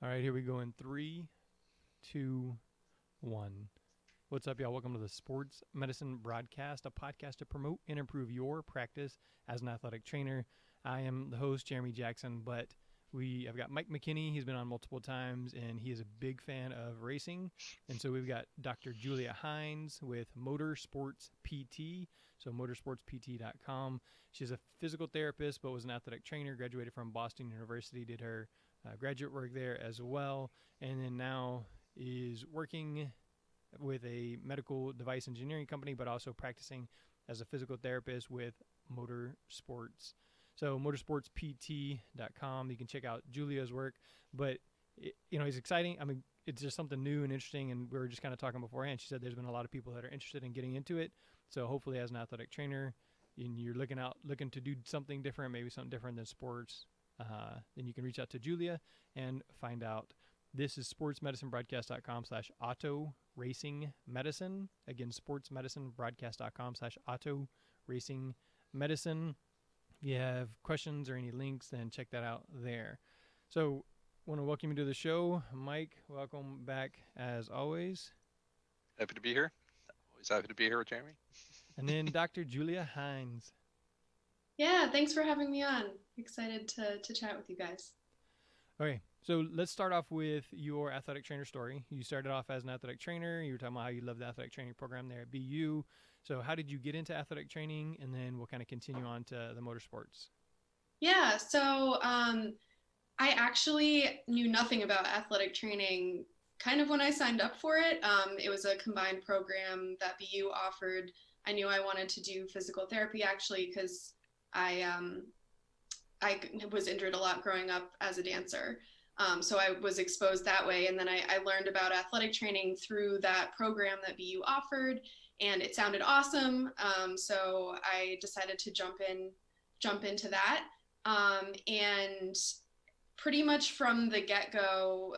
All right, here we go in three, two, one. What's up, y'all? Welcome to the Sports Medicine Broadcast, a podcast to promote and improve your practice as an athletic trainer. I am the host, Jeremy Jackson, but I've got Mike McKinney. He's been on multiple times, and he is a big fan of racing. And so we've got Dr. Julia Hines with Motorsports PT, so motorsportspt.com. She's a physical therapist, but was an athletic trainer, graduated from Boston University, did her graduate work there as well, and then now is working with a medical device engineering company, but also practicing as a physical therapist with Motorsports. So motorsportspt.com. You can check out Julia's work, but it's exciting. I mean, it's just something new and interesting. And we were just kind of talking beforehand. She said there's been a lot of people that are interested in getting into it. So hopefully, as an athletic trainer, and you're looking to do something different, maybe something different than sports, then you can reach out to Julia and find out. This is sportsmedicinebroadcast.com/auto racing medicine. Again, sportsmedicinebroadcast.com/auto racing medicine. If you have questions or any links, then check that out there. So I want to welcome you to the show. Mike, welcome back as always. Happy to be here. Always happy to be here with Jeremy. And then Dr. Julia Hines. Yeah, thanks for having me on. Excited to chat with you guys. Okay, so let's start off with your athletic trainer story. You started off as an athletic trainer. You were talking about how you loved the athletic training program there at BU. So how did you get into athletic training? And then we'll kind of continue on to the motorsports. Yeah, so I actually knew nothing about athletic training kind of when I signed up for it. It was a combined program that BU offered. I knew I wanted to do physical therapy actually because I was injured a lot growing up as a dancer. So I was exposed that way. And then I learned about athletic training through that program that BU offered, and it sounded awesome. So I decided to jump into that. And pretty much from the get-go,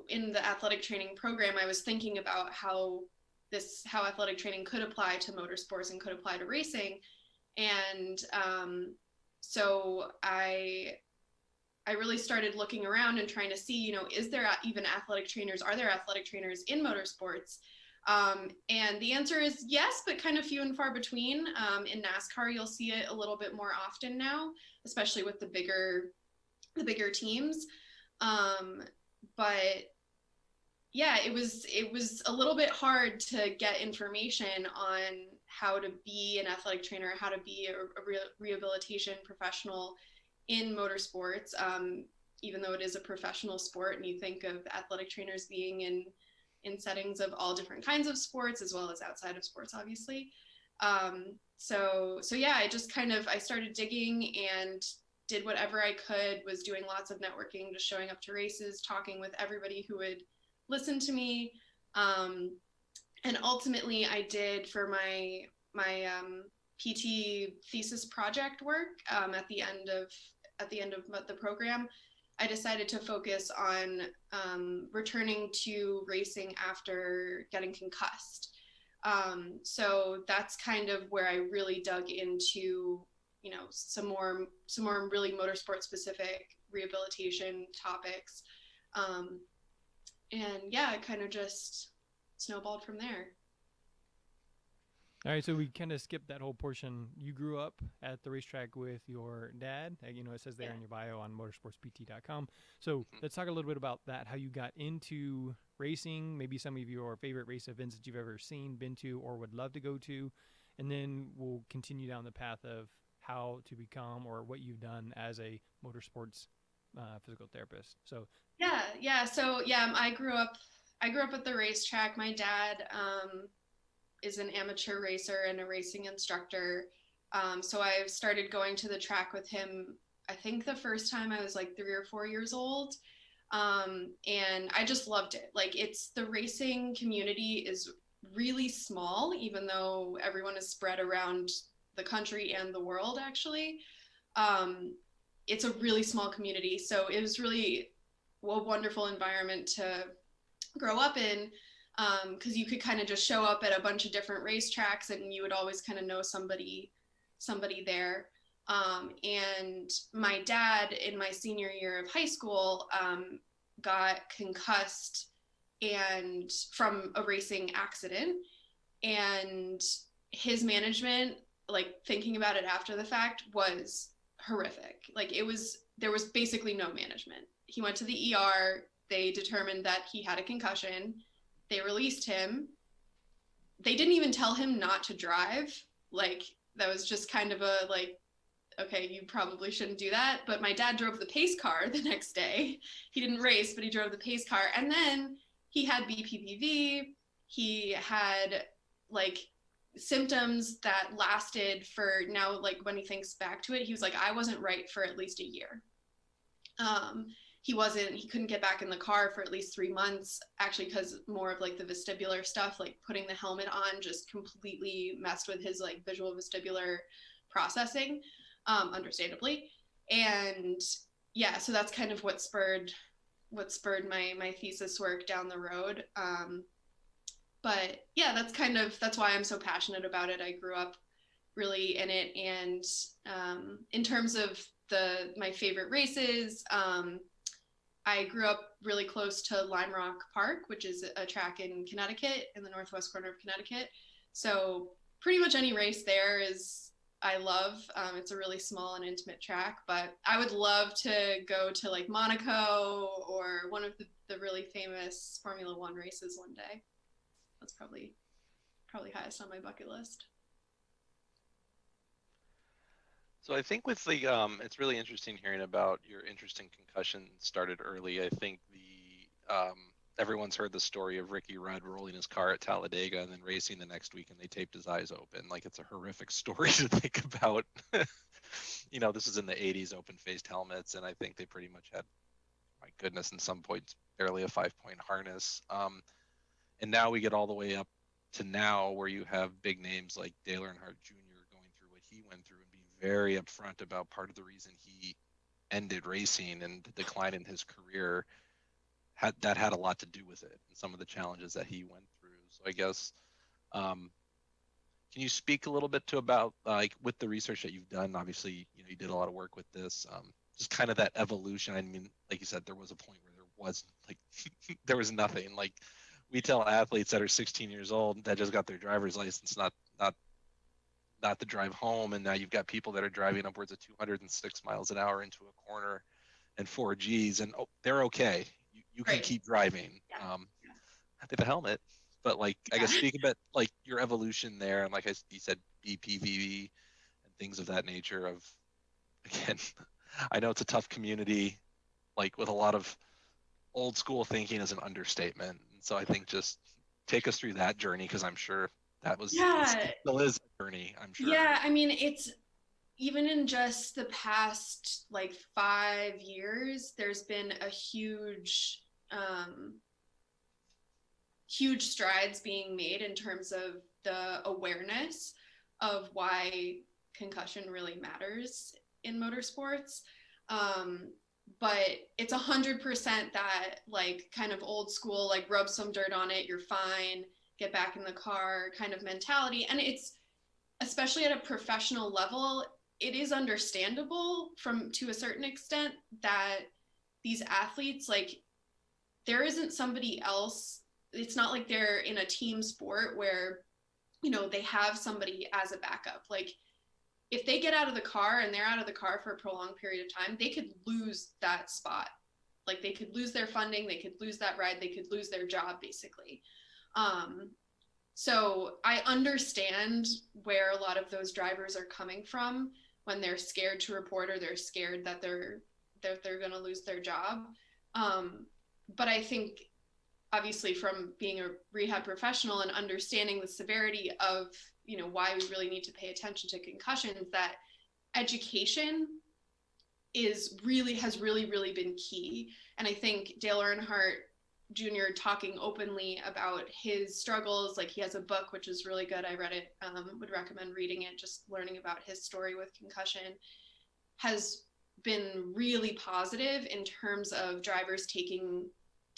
in the athletic training program, I was thinking about how athletic training could apply to motorsports and could apply to racing. And so I really started looking around and trying to see, is there even athletic trainers? Are there athletic trainers in motorsports? And the answer is yes, but kind of few and far between. In NASCAR, you'll see it a little bit more often now, especially with the bigger teams. But yeah, it was a little bit hard to get information on how to be an athletic trainer, how to be a rehabilitation professional in motorsports, even though it is a professional sport, and you think of athletic trainers being in settings of all different kinds of sports as well as outside of sports, obviously. So yeah, I started digging and did whatever I could, was doing lots of networking, just showing up to races, talking with everybody who would listen to me. And ultimately I did for my PT thesis project work, at the end of the program, I decided to focus on returning to racing after getting concussed. So that's kind of where I really dug into, some more really motorsport specific rehabilitation topics. And yeah, it kind of just snowballed from there. All right, so we kind of skipped that whole portion. You grew up at the racetrack with your dad. It says there in your bio on motorsportspt.com. So let's talk a little bit about that, how you got into racing, maybe some of your favorite race events that you've ever seen, been to, or would love to go to. And then we'll continue down the path of how to become or what you've done as a motorsports physical therapist. So yeah. So yeah, I grew up at the racetrack. My dad is an amateur racer and a racing instructor. So I started going to the track with him, I think the first time I was like 3 or 4 years old. And I just loved it. Like, the racing community is really small, even though everyone is spread around the country and the world, actually. It's a really small community. So it was really a wonderful environment to grow up in, because you could kind of just show up at a bunch of different racetracks and you would always kind of know somebody there. And my dad, in my senior year of high school, got concussed and from a racing accident. And his management, like thinking about it after the fact, was horrific. Like there was basically no management. He went to the ER. They determined that he had a concussion. They released him. They didn't even tell him not to drive. Like that was just kind of a like, okay, you probably shouldn't do that. But my dad drove the pace car the next day. He didn't race, but he drove the pace car. And then he had BPPV. He had like symptoms that lasted for now, like when he thinks back to it, he was like, I wasn't right for at least a year. He couldn't get back in the car for at least 3 months, actually, because more of like the vestibular stuff, like putting the helmet on just completely messed with his like visual vestibular processing, understandably. And yeah, so that's kind of what spurred my thesis work down the road. But yeah, that's why I'm so passionate about it. I grew up really in it. And in terms of my favorite races, I grew up really close to Lime Rock Park, which is a track in Connecticut, in the northwest corner of Connecticut. So pretty much any race there I love. It's a really small and intimate track, but I would love to go to like Monaco or one of the really famous Formula One races one day. That's probably highest on my bucket list. So I think with the it's really interesting hearing about your interest in concussion started early. I think everyone's heard the story of Ricky Rudd rolling his car at Talladega and then racing the next week and they taped his eyes open. Like it's a horrific story to think about. This is in the 80s, open-faced helmets, and I think they pretty much had, my goodness, in some points barely a 5-point harness. And now we get all the way up to now where you have big names like Dale Earnhardt Jr. going through what he went through and being very upfront about part of the reason he ended racing and the decline in his career had a lot to do with it and some of the challenges that he went through. So I guess, can you speak a little bit about like with the research that you've done? Obviously, you did a lot of work with this, just kind of that evolution. I mean, like you said, there was a point where there was like there was nothing. Like we tell athletes that are 16 years old that just got their driver's license, not the drive home, and now you've got people that are driving upwards of 206 miles an hour into a corner and 4Gs, and they're okay. You can keep driving. Yeah. I think the helmet, but like I guess speak about like your evolution there, and like you said, BPV and things of that nature. Of again, I know it's a tough community, like with a lot of old school thinking is an understatement. And so I think just take us through that journey, because I'm sure that was still is a journey, I'm sure. Yeah, I mean, it's even in just the past like 5 years, there's been a huge strides being made in terms of the awareness of why concussion really matters in motorsports. But it's 100% that like kind of old school, like rub some dirt on it, you're fine, get back in the car kind of mentality. And it's, especially at a professional level, it is understandable to a certain extent that these athletes, like there isn't somebody else. It's not like they're in a team sport where, they have somebody as a backup. Like if they get out of the car and they're out of the car for a prolonged period of time, they could lose that spot. Like they could lose their funding, they could lose that ride, they could lose their job basically. So I understand where a lot of those drivers are coming from when they're scared to report or they're scared that they're going to lose their job. But I think obviously from being a rehab professional and understanding the severity of, why we really need to pay attention to concussions, that education has really been key. And I think Dale Earnhardt Jr. talking openly about his struggles, like he has a book, which is really good. I read it, would recommend reading it, just learning about his story with concussion, has been really positive in terms of drivers taking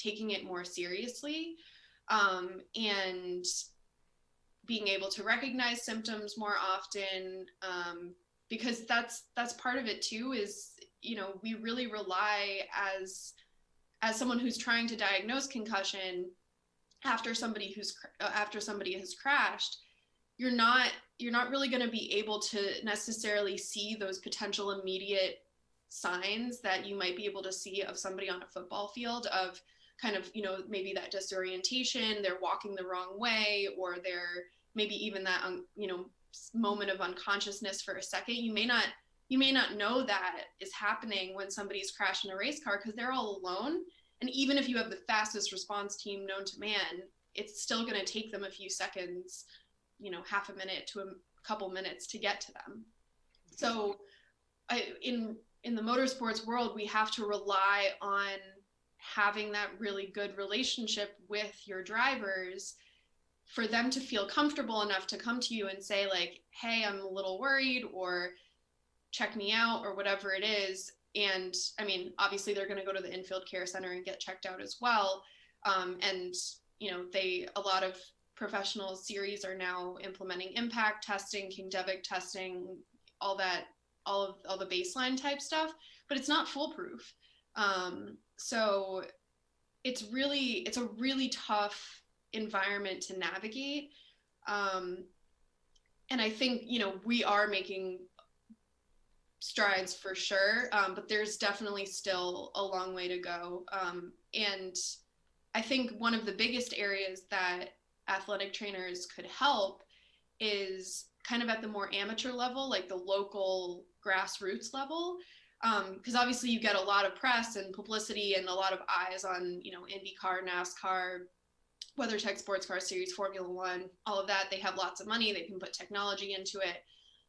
it more seriously, and being able to recognize symptoms more often, because that's part of it too, is, you know, we really rely as someone who's trying to diagnose concussion after somebody has crashed. You're not really going to be able to necessarily see those potential immediate signs that you might be able to see of somebody on a football field, of kind of, you know, maybe that disorientation, they're walking the wrong way, or they're maybe even that, you know, moment of unconsciousness for a second. You may not know that is happening when somebody's crashed in a race car, because they're all alone. And even if you have the fastest response team known to man, it's still going to take them a few seconds, you know, half a minute to a couple minutes to get to them. So in the motorsports world, we have to rely on having that really good relationship with your drivers for them to feel comfortable enough to come to you and say, like, hey, I'm a little worried, or check me out, or whatever it is. And I mean, obviously they're going to go to the infield care center and get checked out as well. And, you know, a lot of professional series are now implementing impact testing, King Devic testing, all the baseline type stuff, but it's not foolproof. So it's a really tough environment to navigate. And I think, you know, we are making strides for sure, but there's definitely still a long way to go. And I think one of the biggest areas that athletic trainers could help is kind of at the more amateur level, like the local grassroots level. Because obviously you get a lot of press and publicity and a lot of eyes on, you know, IndyCar, NASCAR, WeatherTech Sports Car Series, Formula One, all of that. They have lots of money, they can put technology into it.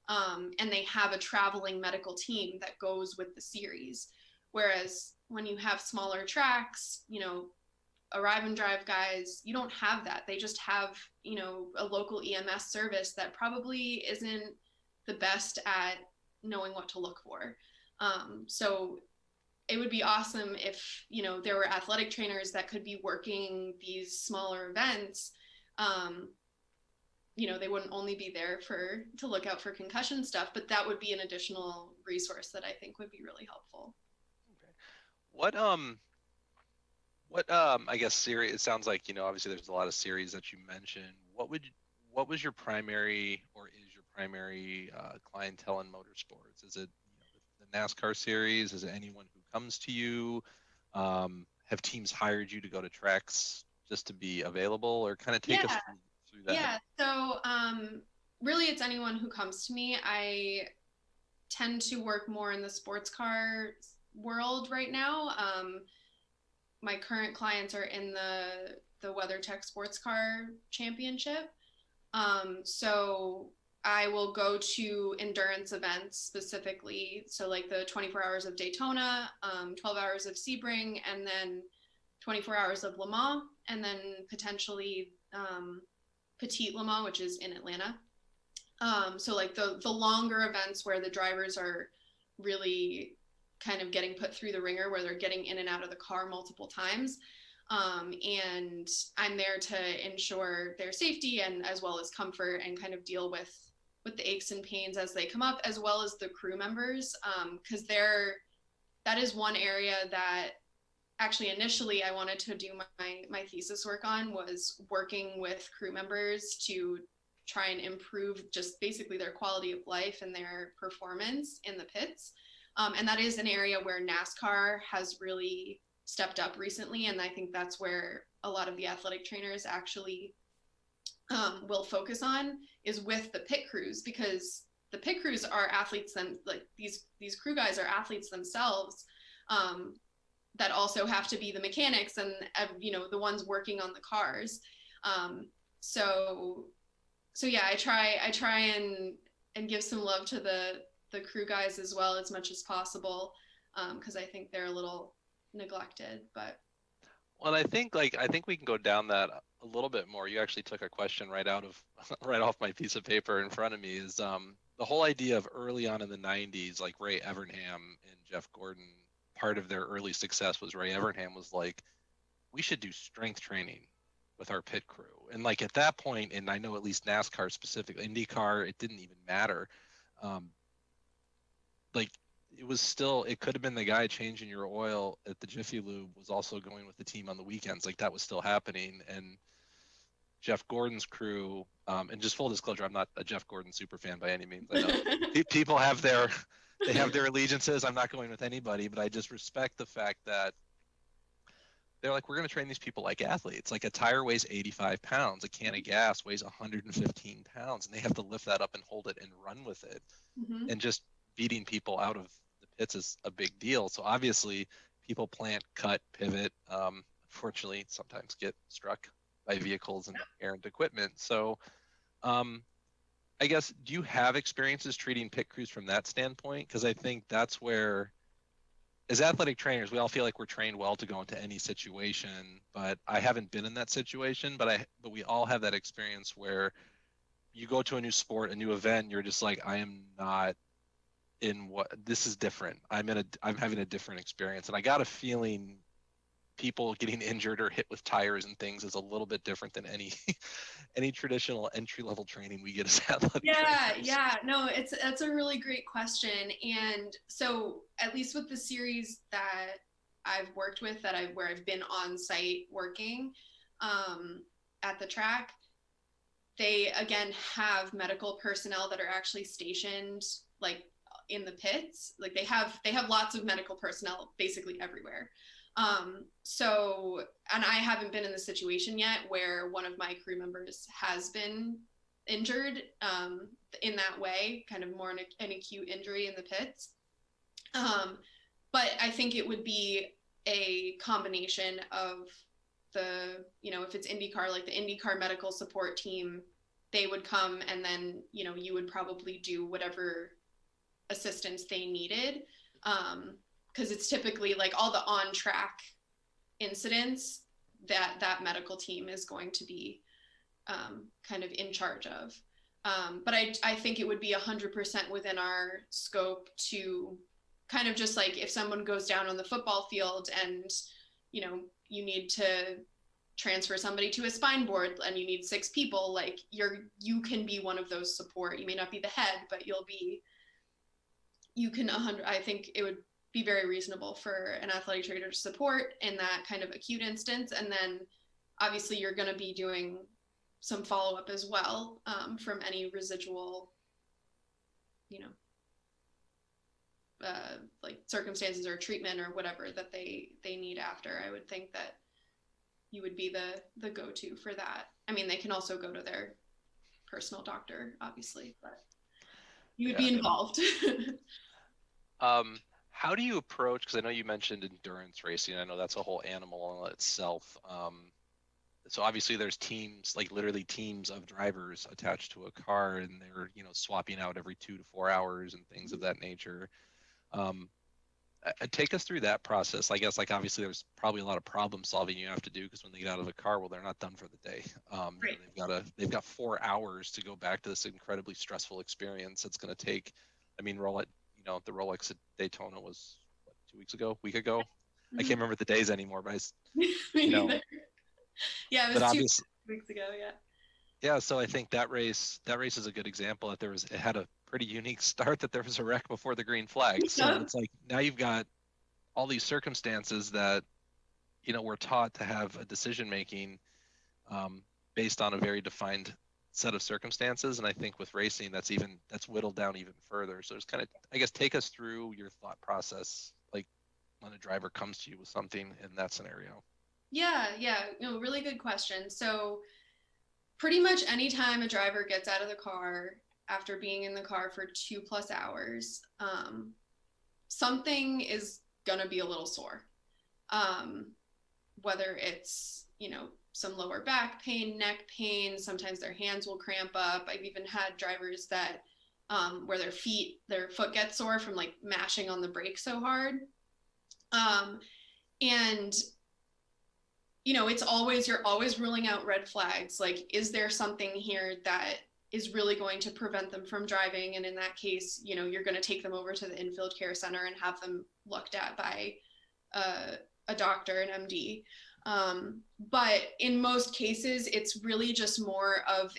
And they have a traveling medical team that goes with the series. Whereas when you have smaller tracks, you know, arrive and drive guys, you don't have that. They just have, you know, a local EMS service that probably isn't the best at knowing what to look for. So it would be awesome if, you know, there were athletic trainers that could be working these smaller events. You know, they wouldn't only be there to look out for concussion stuff, but that would be an additional resource that I think would be really helpful. Okay. What I guess series, it sounds like, you know, obviously there's a lot of series that you mentioned. What was your primary, or is your primary clientele in motorsports? Is it, you know, the NASCAR series? Is it anyone who comes to you? Have teams hired you to go to tracks just to be available, or kind of take us through that? Yeah. So really it's anyone who comes to me. I tend to work more in the sports car world right now. My current clients are in the WeatherTech Sports Car Championship. So I will go to endurance events specifically. So like the 24 hours of Daytona, 12 hours of Sebring, and then 24 hours of Le Mans, and then potentially Petite Le Mans, which is in Atlanta. So like the longer events where the drivers are really kind of getting put through the ringer, where they're getting in and out of the car multiple times. And I'm there to ensure their safety and as well as comfort, and kind of deal with the aches and pains as they come up, as well as the crew members. Because that is one area that actually initially I wanted to do my thesis work on, was working with crew members to try and improve just basically their quality of life and their performance in the pits. And that is an area where NASCAR has really stepped up recently. And I think that's where a lot of the athletic trainers actually will focus on, is with the pit crews, because the pit crews are athletes, like these crew guys are athletes themselves, that also have to be the mechanics and, you know, the ones working on the cars. So yeah, I try and give some love to the crew guys as well, as much as possible, because I think they're a little neglected. But well, I think we can go down that a little bit more. You actually took a question right off my piece of paper in front of me. Is the whole idea of early on in the 90s, like Ray Evernham and Jeff Gordon, part of their early success was Ray Evernham was like, we should do strength training with our pit crew. And like at that point, and I know at least NASCAR specifically, IndyCar, it didn't even matter. like it could have been the guy changing your oil at the Jiffy Lube was also going with the team on the weekends. Like that was still happening. And Jeff Gordon's crew, and just full disclosure, I'm not a Jeff Gordon super fan by any means. I know people have their allegiances. I'm not going with anybody, but I just respect the fact that they're like, we're going to train these people like athletes. Like a tire weighs 85 pounds, a can of gas weighs 115 pounds, and they have to lift that up and hold it and run with it. Mm-hmm. And just beating people out of the pits is a big deal. So obviously, people plant, cut, pivot. Unfortunately, sometimes get struck by vehicles and errant equipment. So I guess, do you have experiences treating pit crews from that standpoint? Because I think that's where, as athletic trainers, we all feel like we're trained well to go into any situation, but I haven't been in that situation, but we all have that experience where you go to a new sport, a new event, you're just like, I am not in this is different. I'm having a different experience. And I got a feeling people getting injured or hit with tires and things is a little bit different than any traditional entry-level training we get as athletic trainers. No, that's a really great question. And so at least with the series that I've worked with, where I've been on site working at the track, they again have medical personnel that are actually stationed like in the pits. Like they have lots of medical personnel basically everywhere. So, and I haven't been in the situation yet where one of my crew members has been injured in that way, kind of more an acute injury in the pits. But I think it would be a combination of if it's IndyCar, like the IndyCar medical support team, they would come and then, you would probably do whatever assistance they needed. Because it's typically like all the on-track incidents that medical team is going to be kind of in charge of. But I think it would be 100% within our scope to kind of just like if someone goes down on the football field and, you need to transfer somebody to a spine board and you need 6 people, like you can be one of those support. You may not be the head, but I think it would be very reasonable for an athletic trainer to support in that kind of acute instance. And then obviously you're going to be doing some follow-up as well from any residual, like circumstances or treatment or whatever that they need after. I would think that you would be the go-to for that. I mean, they can also go to their personal doctor, obviously, but you would be involved. How do you approach, because I know you mentioned endurance racing, I know that's a whole animal in itself. So obviously there's teams, like literally teams of drivers attached to a car, and they're, swapping out every 2 to 4 hours and things of that nature. Take us through that process. I guess, like, obviously there's probably a lot of problem solving you have to do, because when they get out of the car, well, they're not done for the day. Right. They've got 4 hours to go back to this incredibly stressful experience. It's going to take, the Rolex at Daytona was what, 2 weeks ago, week ago. Mm-hmm. I can't remember the days anymore, but yeah, it was 2 weeks ago. Yeah. So I think that race is a good example that it had a pretty unique start, that there was a wreck before the green flag. So it's like, now you've got all these circumstances that, we're taught to have a decision-making based on a very defined set of circumstances. And I think with racing, that's whittled down even further. So it's kind of, I guess, take us through your thought process, like when a driver comes to you with something in that scenario. Yeah. Really good question. So pretty much anytime a driver gets out of the car after being in the car for 2+ hours, something is gonna be a little sore. Whether it's, some lower back pain, neck pain, sometimes their hands will cramp up. I've even had drivers that where their foot gets sore from like mashing on the brake so hard. And you're always ruling out red flags. Like, is there something here that is really going to prevent them from driving? And in that case, you're going to take them over to the infield care center and have them looked at by a doctor, an MD. But in most cases, it's really just more of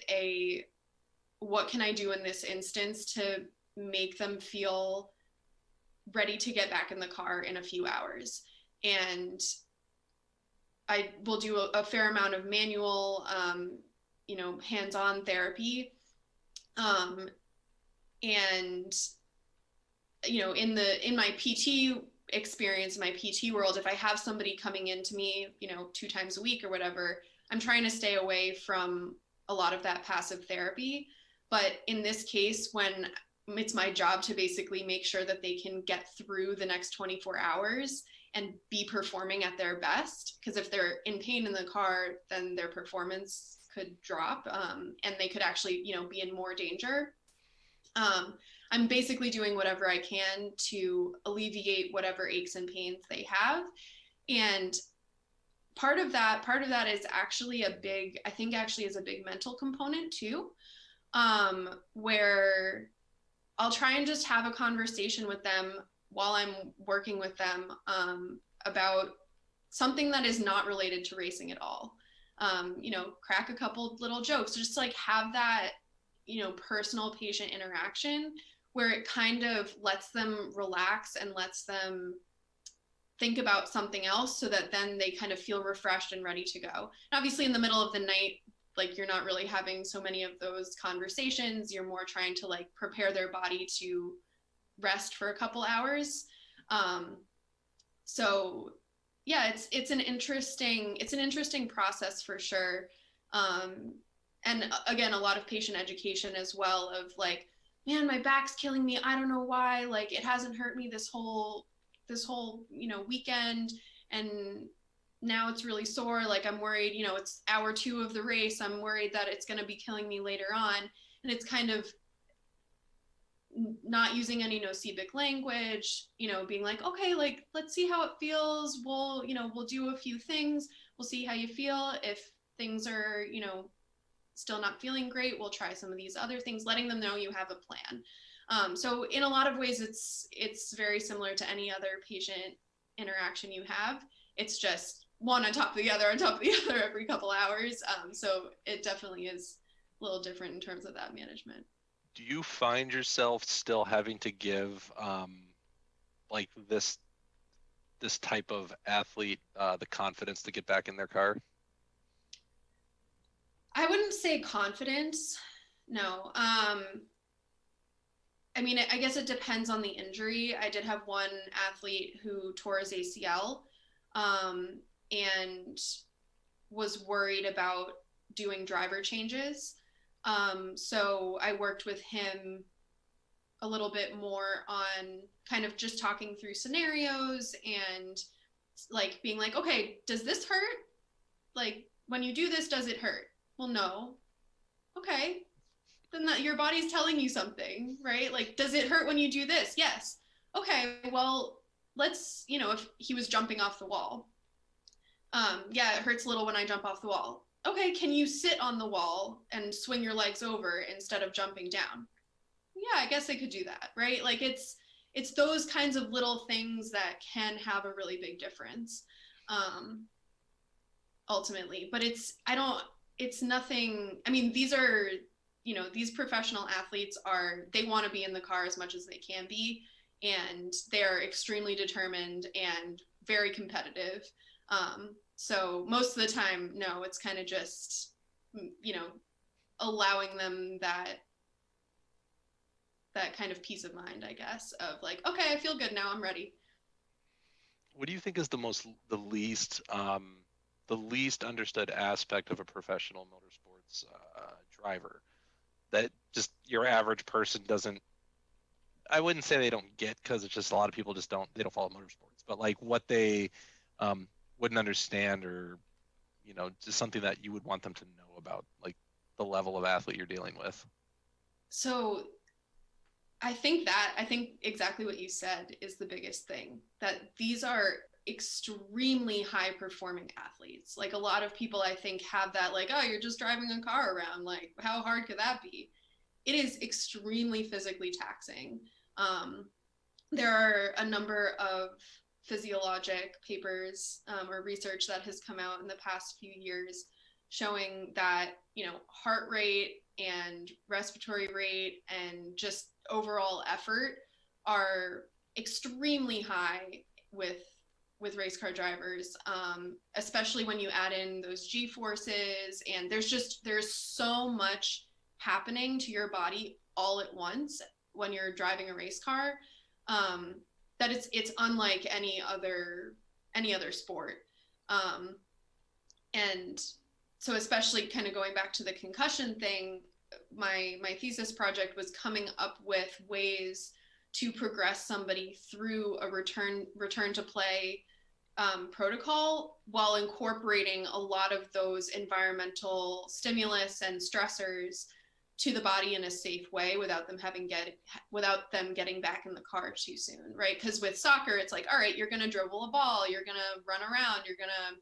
what can I do in this instance to make them feel ready to get back in the car in a few hours. And I will do a fair amount of manual, hands-on therapy. And, in my PT experience, my PT world, if I have somebody coming into me, 2 times a week or whatever, I'm trying to stay away from a lot of that passive therapy. But in this case, when it's my job to basically make sure that they can get through the next 24 hours and be performing at their best, because if they're in pain in the car, then their performance could drop, and they could actually, be in more danger. I'm basically doing whatever I can to alleviate whatever aches and pains they have. And part of that is actually I think is a big mental component too, where I'll try and just have a conversation with them while I'm working with them, about something that is not related to racing at all. Crack a couple little jokes, just like have that, personal patient interaction where it kind of lets them relax and lets them think about something else, so that then they kind of feel refreshed and ready to go. And obviously in the middle of the night, like, you're not really having so many of those conversations. You're more trying to like prepare their body to rest for a couple hours. So yeah, it's an interesting process for sure. And again, a lot of patient education as well, of like, man, my back's killing me. I don't know why. Like, it hasn't hurt me this whole weekend, and now it's really sore. Like, I'm worried, it's hour 2 of the race. I'm worried that it's going to be killing me later on. And it's kind of not using any nocibic language, being like, okay, like, let's see how it feels. We'll do a few things. We'll see how you feel. If things are, still not feeling great, we'll try some of these other things, letting them know you have a plan. So in a lot of ways, it's very similar to any other patient interaction you have. It's just one on top of the other every couple hours. So it definitely is a little different in terms of that management. Do you find yourself still having to give like this type of athlete the confidence to get back in their car? I wouldn't say confidence. No. I mean, I guess it depends on the injury. I did have one athlete who tore his ACL, and was worried about doing driver changes. So I worked with him a little bit more on kind of just talking through scenarios and like being like, okay, does this hurt? Like, when you do this, does it hurt? Well, no. Okay. Then your body's telling you something, right? Like, does it hurt when you do this? Yes. Okay, well, let's, if he was jumping off the wall. Yeah, it hurts a little when I jump off the wall. Okay, can you sit on the wall and swing your legs over instead of jumping down? Yeah, I guess I could do that, right? Like, it's those kinds of little things that can have a really big difference, ultimately. But it's nothing. I mean, these are, these professional athletes they want to be in the car as much as they can be, and they're extremely determined and very competitive. So most of the time, no, it's kind of just, allowing them that kind of peace of mind, I guess, of like, okay, I feel good now, I'm ready. What do you think is the least understood aspect of a professional motorsports driver that just your average person doesn't? I wouldn't say they don't get, because it's just a lot of people just don't follow motorsports, but like what they wouldn't understand, or just something that you would want them to know about, like the level of athlete you're dealing with. So I think exactly what you said is the biggest thing, that these are extremely high performing athletes. Like, a lot of people, I think, have that, like, oh, you're just driving a car around, like, how hard could that be? It is extremely physically taxing. There are a number of physiologic papers, or research that has come out in the past few years showing that, heart rate and respiratory rate and just overall effort are extremely high with race car drivers, especially when you add in those G forces, and there's so much happening to your body all at once when you're driving a race car, that it's unlike any other sport. And so, especially kind of going back to the concussion thing, my thesis project was coming up with ways to progress somebody through a return to play protocol while incorporating a lot of those environmental stimulus and stressors to the body in a safe way without them getting back in the car too soon, right? Because with soccer, it's like, all right, you're going to dribble a ball, you're going to run around, you're going to,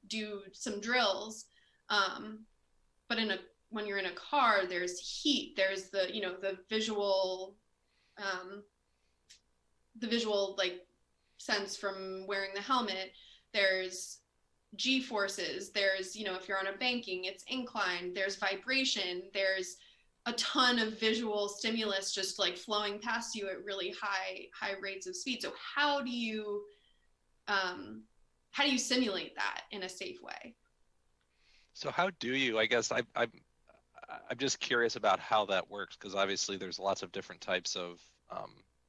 do some drills. But when you're in a car, there's heat, there's the visual like sense from wearing the helmet, there's G forces, there's, if you're on a banking, it's inclined, there's vibration, there's a ton of visual stimulus just like flowing past you at really high rates of speed. So how do you simulate that in a safe way? So how do you, I guess I'm just curious about how that works, because obviously there's lots of different types of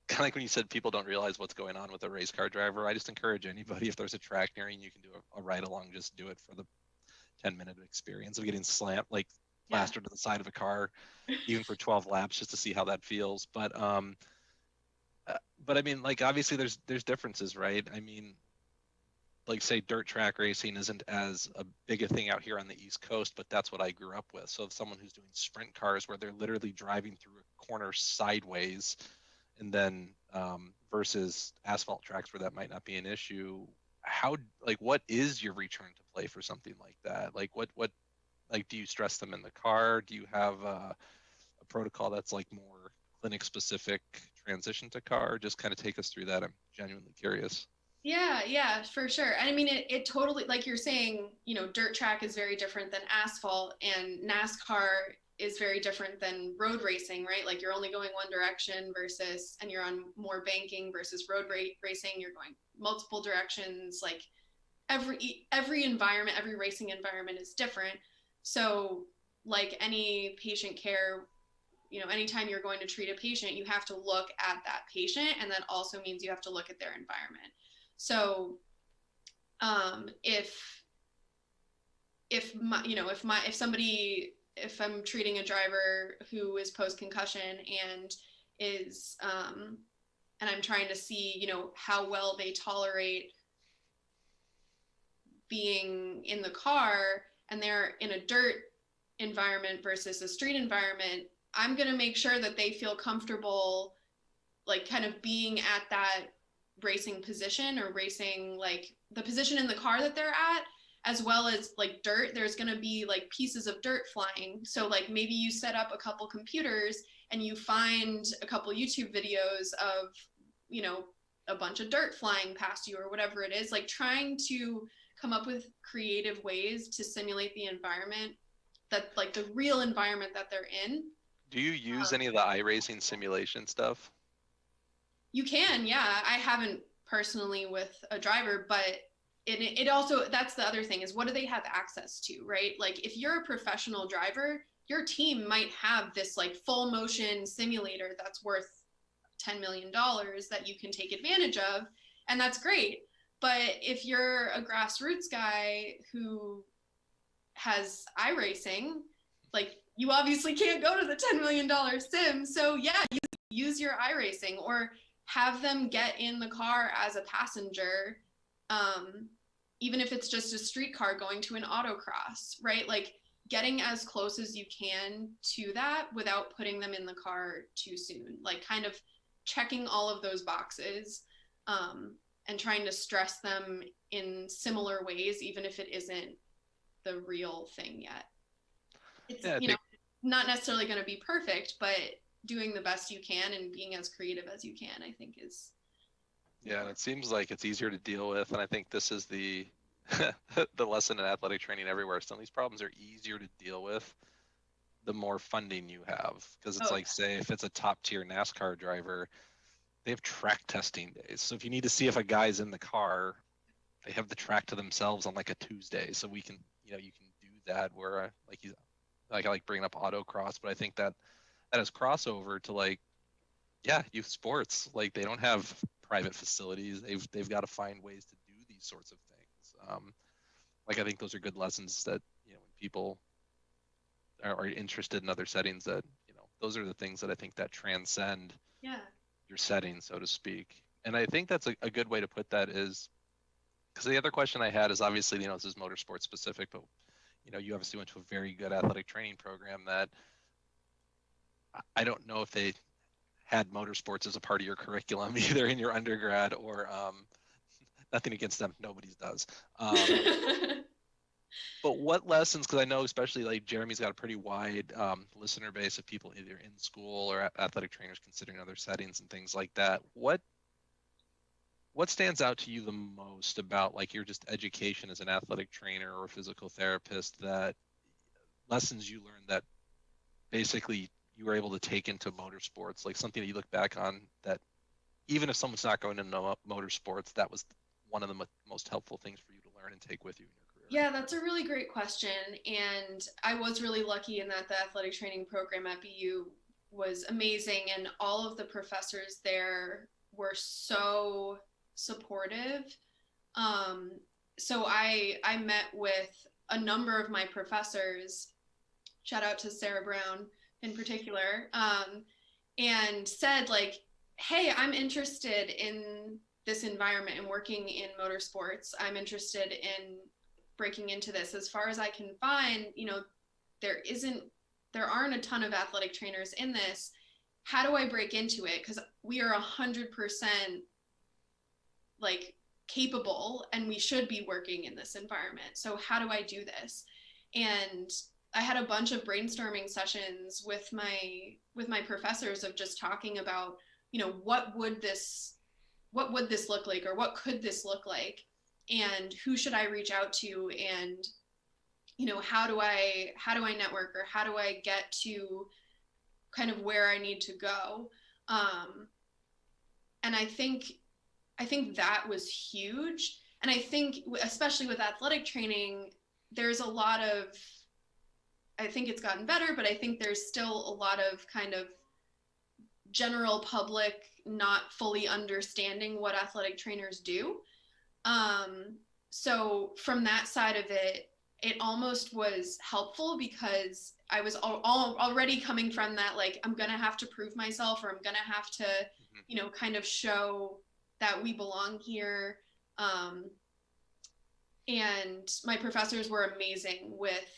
kind of like when you said people don't realize what's going on with a race car driver. I just encourage anybody, if there's a track near you and you can do a ride along, just do it for the 10-minute experience of getting slammed, like plastered to the side of a car, even for 12 laps, just to see how that feels. But I mean, like, obviously there's differences, right? I mean, like, say dirt track racing isn't as a big a thing out here on the East Coast, but that's what I grew up with. So if someone who's doing sprint cars where they're literally driving through a corner sideways, and then versus asphalt tracks where that might not be an issue, what is your return to play for something like that? Like what like, do you stress them in the car? Do you have a protocol that's like more clinic specific transition to car? Just kind of take us through that. I'm genuinely curious. Yeah, for sure. And I mean, it totally, like you're saying, dirt track is very different than asphalt, and NASCAR is very different than road racing, right? Like, you're only going one direction and you're on more banking versus road racing, you're going multiple directions. Like, every environment, every racing environment is different. So like any patient care, anytime you're going to treat a patient, you have to look at that patient, and that also means you have to look at their environment. So if I'm treating a driver who is post-concussion and is and I'm trying to see, how well they tolerate being in the car, and they're in a dirt environment versus a street environment, I'm going to make sure that they feel comfortable, like, kind of being at that racing position, or racing, like, the position in the car that they're at, as well as like dirt. There's going to be like pieces of dirt flying. So like, maybe you set up a couple computers and you find a couple YouTube videos of, a bunch of dirt flying past you, or whatever it is, like trying to come up with creative ways to simulate the environment, that, like, the real environment that they're in. Do you use any of the iRacing simulation stuff? You can, yeah. I haven't personally with a driver, but it also, that's the other thing, is what do they have access to, right? Like, if you're a professional driver, your team might have this like full motion simulator that's worth $10 million that you can take advantage of, and that's great. But if you're a grassroots guy who has iRacing, like, you obviously can't go to the $10 million sim. So yeah, use your iRacing, or have them get in the car as a passenger, even if it's just a streetcar going to an autocross, right? Like, getting as close as you can to that without putting them in the car too soon, like kind of checking all of those boxes, and trying to stress them in similar ways, even if it isn't the real thing yet. It's, not necessarily going to be perfect, but doing the best you can and being as creative as you can, I think, is. Yeah, and it seems like it's easier to deal with, and I think this is the the lesson in athletic training everywhere. Some of these problems are easier to deal with the more funding you have, because it's say if it's a top tier NASCAR driver, they have track testing days. So if you need to see if a guy's in the car, they have the track to themselves on like a Tuesday. So we can, you know, you can do that where I like bringing up autocross, but I think that has crossover to like, yeah, youth sports. Like they don't have private facilities. They've got to find ways to do these sorts of things. Like I think those are good lessons that, you know, when people are interested in other settings, that, you know, those are the things that I think that transcend your setting, so to speak. And I think that's a good way to put that is, because the other question I had is obviously, you know, this is motorsport specific, but, you know, you obviously went to a very good athletic training program that I don't know if they had motorsports as a part of your curriculum, either in your undergrad or nothing against them, nobody's does. But what lessons, because I know especially like Jeremy's got a pretty wide listener base of people either in school or athletic trainers considering other settings and things like that. What stands out to you the most about like your just education as an athletic trainer or physical therapist, that lessons you learned that basically you were able to take into motorsports, like something that you look back on that even if someone's not going into motorsports, that was one of the most helpful things for you to learn and take with you in your career? Yeah, that's a really great question. And I was really lucky in that the athletic training program at BU was amazing. And all of the professors there were so supportive. So I met with a number of my professors, shout out to Sarah Brown in particular, and said like, hey, I'm interested in this environment and working in motorsports. I'm interested in breaking into this. As far as I can find, you know, there aren't a ton of athletic trainers in this. How do I break into it? Because we are 100% like capable and we should be working in this environment. So how do I do this? And I had a bunch of brainstorming sessions with my professors of just talking about, you know, what would this look like, or what could this look like, and who should I reach out to, and, you know, how do I network, or how do I get to kind of where I need to go. And I think that was huge. And I think especially with athletic training, there's a lot of, I think it's gotten better, but I think there's still a lot of kind of general public not fully understanding what athletic trainers do. So from that side of it, it almost was helpful because I was already coming from that, like, I'm going to have to prove myself, or I'm going to have to, you know, kind of show that we belong here. And my professors were amazing with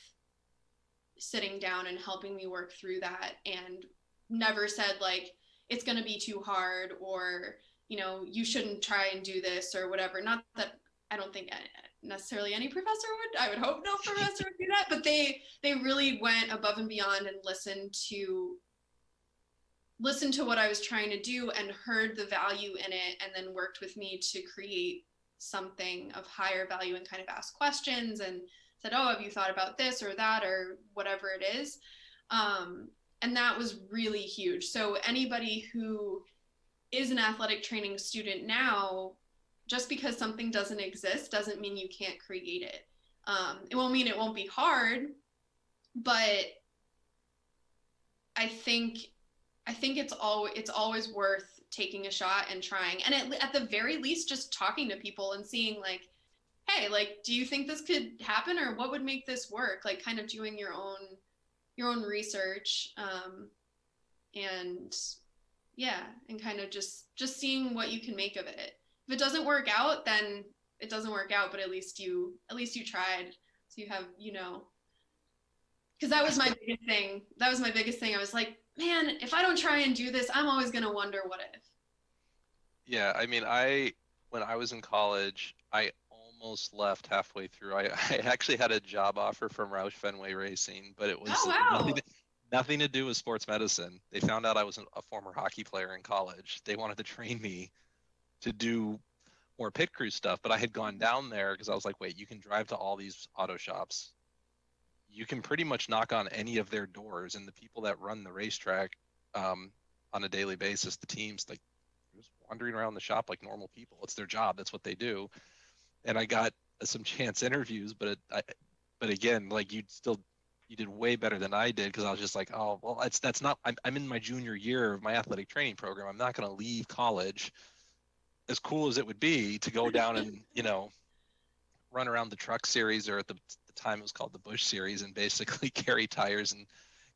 sitting down and helping me work through that, and never said like, it's going to be too hard, or, you know, you shouldn't try and do this or whatever. Not that I don't think necessarily any professor would. I would hope no professor would do that, but they really went above and beyond and listened to what I was trying to do and heard the value in it, and then worked with me to create something of higher value, and kind of asked questions and said, oh, have you thought about this or that or whatever it is. And that was really huge. So anybody who is an athletic training student now, just because something doesn't exist doesn't mean you can't create it. It won't mean it won't be hard, but I think it's always worth taking a shot and trying. And at the very least, just talking to people and seeing like, hey, like, do you think this could happen, or what would make this work? Like, kind of doing your own research, and yeah, and kind of just seeing what you can make of it. If it doesn't work out, then it doesn't work out, but at least you tried. So you have, you know, because that was my biggest thing. I was like, man, if I don't try and do this, I'm always going to wonder what if. Yeah. I mean, when I was in college, I almost left halfway through. I actually had a job offer from Roush Fenway Racing, but it was nothing to do with sports medicine. They found out I was a former hockey player in college. They wanted to train me to do more pit crew stuff, but I had gone down there because I was like, wait, you can drive to all these auto shops. You can pretty much knock on any of their doors, and the people that run the racetrack on a daily basis, the teams, like, there's wandering around the shop like normal people. It's their job. That's what they do. And I got some chance interviews, but again, like you did way better than I did because I was just like, oh, well, that's not. I'm in my junior year of my athletic training program. I'm not going to leave college, as cool as it would be, to go down and run around the truck series, or at the time it was called the Bush series, and basically carry tires and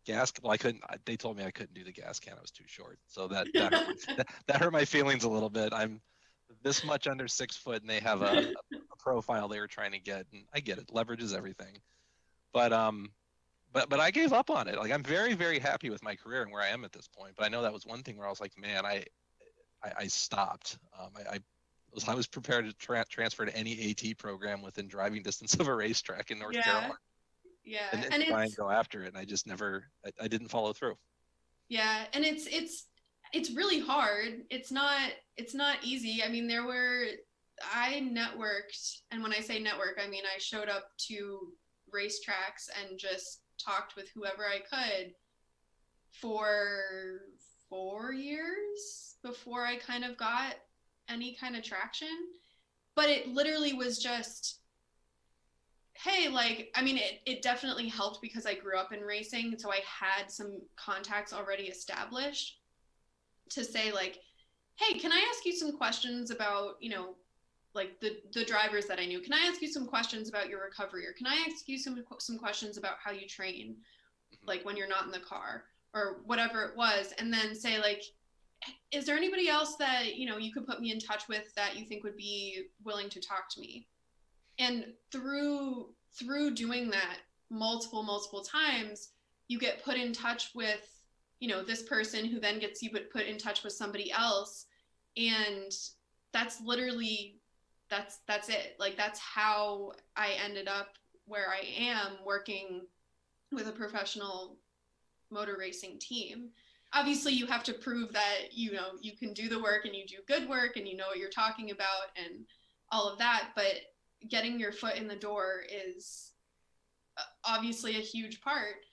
gas. Well, I couldn't. They told me I couldn't do the gas can. I was too short, so that hurt my feelings a little bit. I'm this much under 6 foot, and they have a profile they were trying to get, and I get it. Leverage is everything, but I gave up on it. Like, I'm very, very happy with my career and where I am at this point. But I know that was one thing where I was like, man, I stopped. I was prepared to transfer to any AT program within driving distance of a racetrack in North Carolina. Yeah, and try and go after it. And I just never, I didn't follow through. Yeah, and it's really hard. It's not easy. I mean, I networked, and when I say network, I mean I showed up to racetracks and just talked with whoever I could for 4 years before I kind of got any kind of traction. But it literally was just, hey, like, I mean, it definitely helped because I grew up in racing, so I had some contacts already established to say, like, hey, can I ask you some questions about, like the drivers that I knew? Can I ask you some questions about your recovery? Or can I ask you some questions about how you train, like when you're not in the car or whatever it was? And then say, like, is there anybody else that, you could put me in touch with that you think would be willing to talk to me? And through doing that multiple times, you get put in touch with, this person who then gets you put in touch with somebody else. And that's literally, that's it. Like, that's how I ended up where I am, working with a professional motor racing team. Obviously, you have to prove that, you can do the work and you do good work and you know what you're talking about and all of that. But getting your foot in the door is obviously a huge part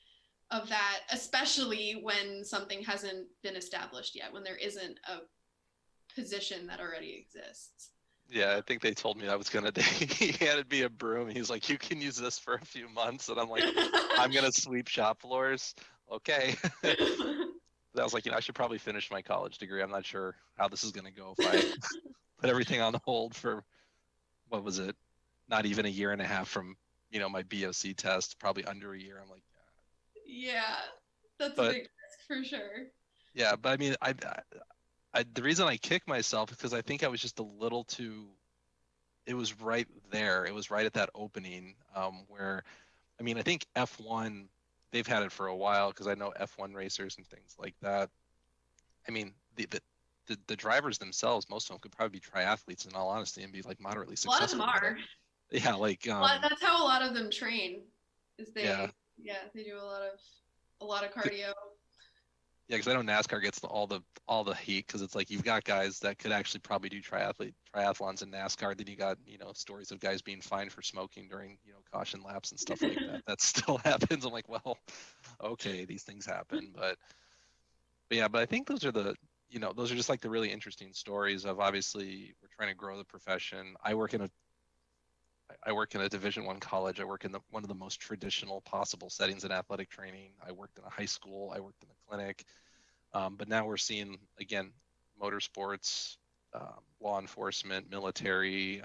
of that, especially when something hasn't been established yet, when there isn't a position that already exists. Yeah, I think they told me I was gonna. He handed me a broom. He's like, "You can use this for a few months," and I'm like, "I'm gonna sweep shop floors." Okay. I was like, I should probably finish my college degree. I'm not sure how this is gonna go if I put everything on hold for, what was it? Not even a year and a half from my BOC test. Probably under a year. I'm like, yeah, that's a big risk for sure. Yeah, but I mean, the reason I kick myself is because I think I was just a little too. It was right there. It was right at that opening where, I mean, I think F1, they've had it for a while because I know F1 racers and things like that. I mean, the drivers themselves, most of them could probably be triathletes in all honesty and be like moderately successful. A lot of them are. Yeah, like that's how a lot of them train. Is they they do a lot of cardio. Yeah, because I know NASCAR gets all the heat because it's like you've got guys that could actually probably do triathlons in NASCAR. Then you got stories of guys being fined for smoking during caution laps and stuff like that. That still happens. I'm like, well, okay, these things happen, but I think those are those are just like the really interesting stories of, obviously we're trying to grow the profession. I work in a Division I college. I work in one of the most traditional possible settings in athletic training. I worked in a high school. I worked in a clinic. But now we're seeing, again, motorsports, law enforcement, military.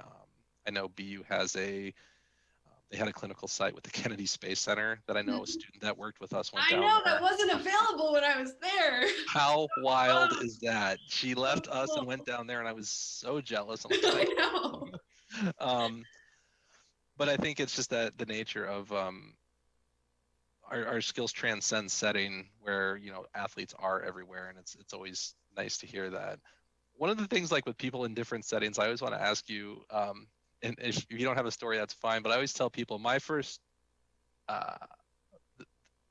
I know BU has they had a clinical site with the Kennedy Space Center that I know a student that worked with us went down there. I know, that wasn't available when I was there. How wild is that? She left us and went down there, and I was so jealous. I'm like, I know. But I think it's just that the nature of our skills transcend setting where athletes are everywhere, and it's always nice to hear that. One of the things, like with people in different settings, I always want to ask you, and if you don't have a story, that's fine. But I always tell people my first,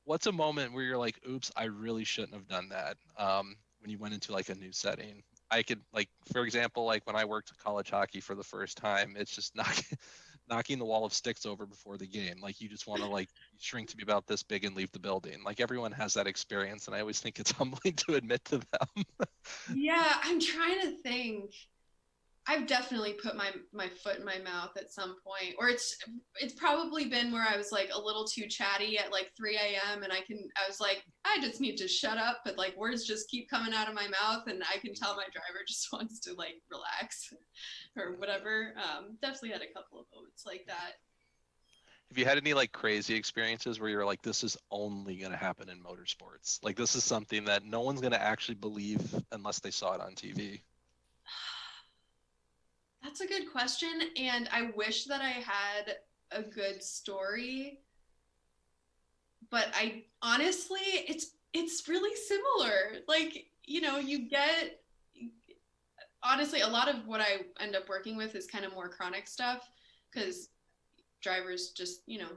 what's a moment where you're like, oops, I really shouldn't have done that, when you went into like a new setting. I could, like, for example, like when I worked college hockey for the first time, it's just knocking the wall of sticks over before the game. Like you just want to like shrink to be about this big and leave the building. Like everyone has that experience, and I always think it's humbling to admit to them. Yeah, I'm trying to think. I've definitely put my foot in my mouth at some point, or it's probably been where I was like a little too chatty at like 3 a.m. and I was like, I just need to shut up, but like words just keep coming out of my mouth, and I can tell my driver just wants to like relax or whatever. Definitely had a couple of moments like that. Have you had any like crazy experiences where you're like, this is only going to happen in motorsports? Like this is something that no one's going to actually believe unless they saw it on TV. That's a good question, and I wish that I had a good story, but I honestly, it's really similar. Like, you know, you get honestly a lot of what I end up working with is kind of more chronic stuff because drivers just, you know,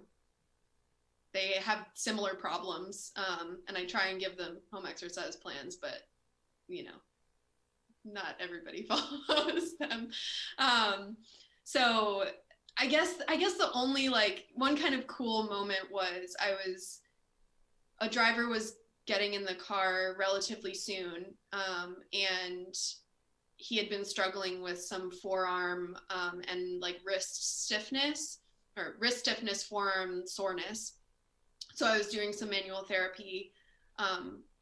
they have similar problems, and I try and give them home exercise plans, but you know, not everybody follows them. So I guess the only like one kind of cool moment was a driver was getting in the car relatively soon, and he had been struggling with some forearm and like wrist stiffness, forearm soreness. So I was doing some manual therapy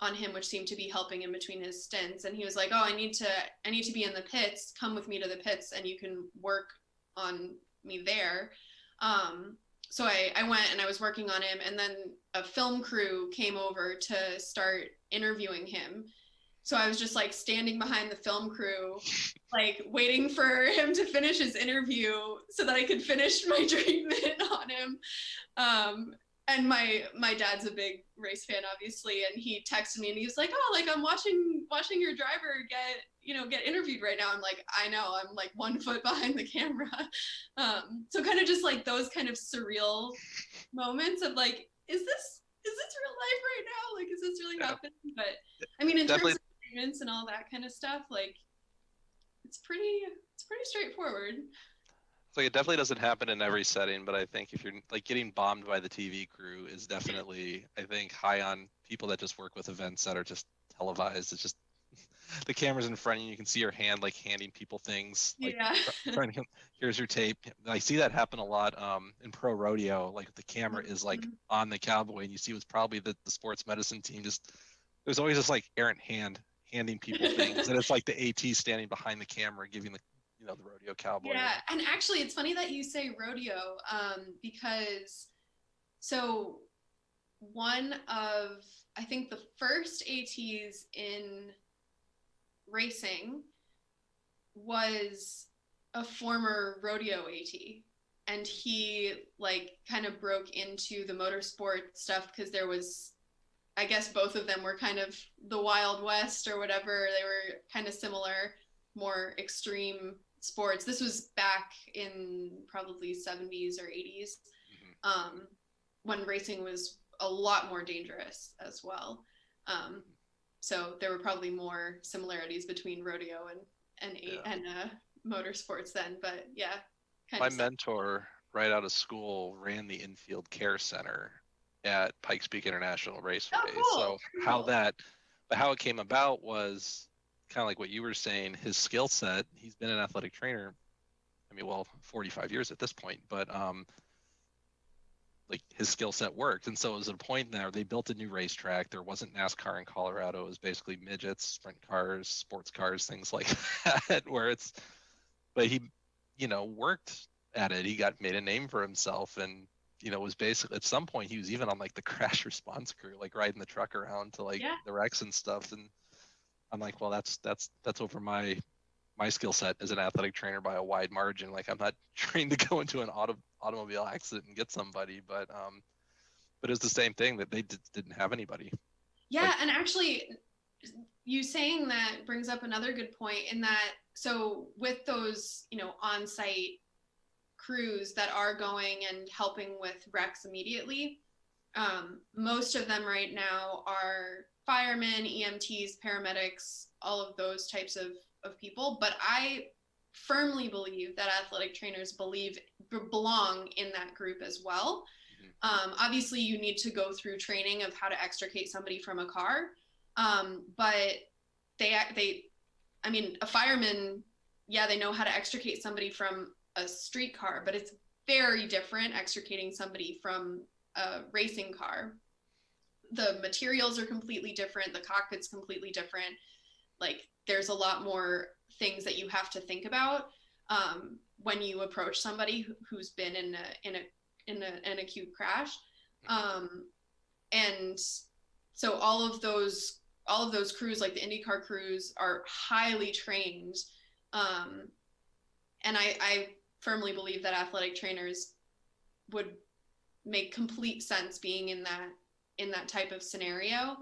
on him, which seemed to be helping in between his stints. And he was like, "Oh, I need to be in the pits. Come with me to the pits, and you can work on me there." So I went and I was working on him, and then a film crew came over to start interviewing him. So I was just like standing behind the film crew, like waiting for him to finish his interview so that I could finish my treatment on him. And my dad's a big race fan, obviously, and he texted me and he was like, "Oh, like I'm watching your driver get interviewed right now." I'm like, "I know, I'm like 1 foot behind the camera." So kind of just like those kind of surreal moments of like, is this real life right now? Like, is this really happening? But I mean, in terms of treatments and all that kind of stuff, like it's pretty straightforward. So it definitely doesn't happen in every setting, but I think if you're like getting bombed by the TV crew is definitely, I think, high on people that just work with events that are just televised. It's just the camera's in front of you. You can see your hand like handing people things. Like, Yeah. trying to, here's your tape. I see that happen a lot in pro rodeo. Like the camera is like on the cowboy, and you see what's probably the sports medicine team. Just there's always this like errant hand handing people things, and it's like the AT standing behind the camera giving the the rodeo cowboy. Yeah, and actually it's funny that you say rodeo, because so one of, I think the first ATs in racing was a former rodeo AT, and he like kind of broke into the motorsport stuff because there was, I guess both of them were kind of the Wild West or whatever. They were kind of similar, more extreme sports. This was back in probably 70s or 80s, when racing was a lot more dangerous as well. So there were probably more similarities between rodeo and motorsports then. But yeah, my mentor right out of school ran the infield care center at Pikes Peak International Raceway. Oh, cool. So how it came about was kind of like what you were saying. His skill set, he's been an athletic trainer, I mean, well, 45 years at this point, but like his skill set worked. And so it was at a point now they built a new racetrack. There wasn't NASCAR in Colorado. It was basically midgets, sprint cars, sports cars, things like that, but he, worked at it. He made a name for himself, and was basically, at some point he was even on like the crash response crew, like riding the truck around to like the wrecks and stuff. And I'm like, well, that's over my skill set as an athletic trainer by a wide margin. Like I'm not trained to go into an automobile accident and get somebody, but it was the same thing that they didn't have anybody. Yeah, and actually, you saying that brings up another good point in that, so with those, on-site crews that are going and helping with wrecks immediately, most of them right now are firemen, EMTs, paramedics, all of those types of people. But I firmly believe that athletic trainers belong in that group as well. Obviously, you need to go through training of how to extricate somebody from a car, but I mean, a fireman, yeah, they know how to extricate somebody from a street car, but it's very different extricating somebody from a racing car. The materials are completely different. The cockpit's completely different. Like, there's a lot more things that you have to think about when you approach somebody who's been in an acute crash. And so all of those crews, like the IndyCar crews, are highly trained. And I firmly believe that athletic trainers would make complete sense being in that type of scenario.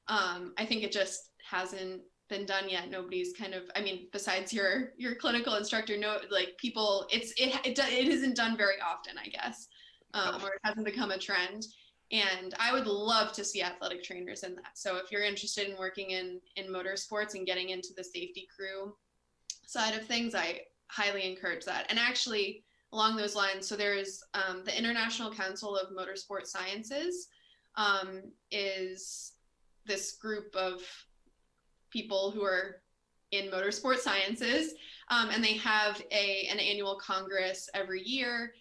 I think it just hasn't been done yet. Nobody's kind of, I mean, besides your clinical instructor, no, like people, it isn't done very often, I guess, or it hasn't become a trend. And I would love to see athletic trainers in that. So if you're interested in working in motorsports and getting into the safety crew side of things, I highly encourage that. And actually, along those lines, so there's the International Council of Motorsport Sciences is this group of people who are in motorsport sciences, and they have an annual congress every year.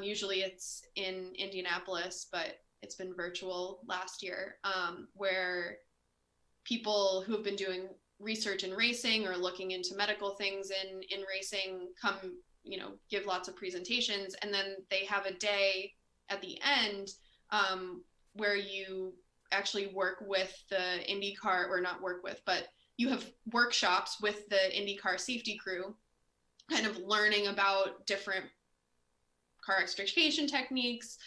Usually it's in Indianapolis, but it's been virtual last year, where people who have been doing research in racing or looking into medical things in racing come, give lots of presentations. And then they have a day at the end where you actually work with the IndyCar, or not work with, but you have workshops with the IndyCar safety crew, kind of learning about different car extrication techniques,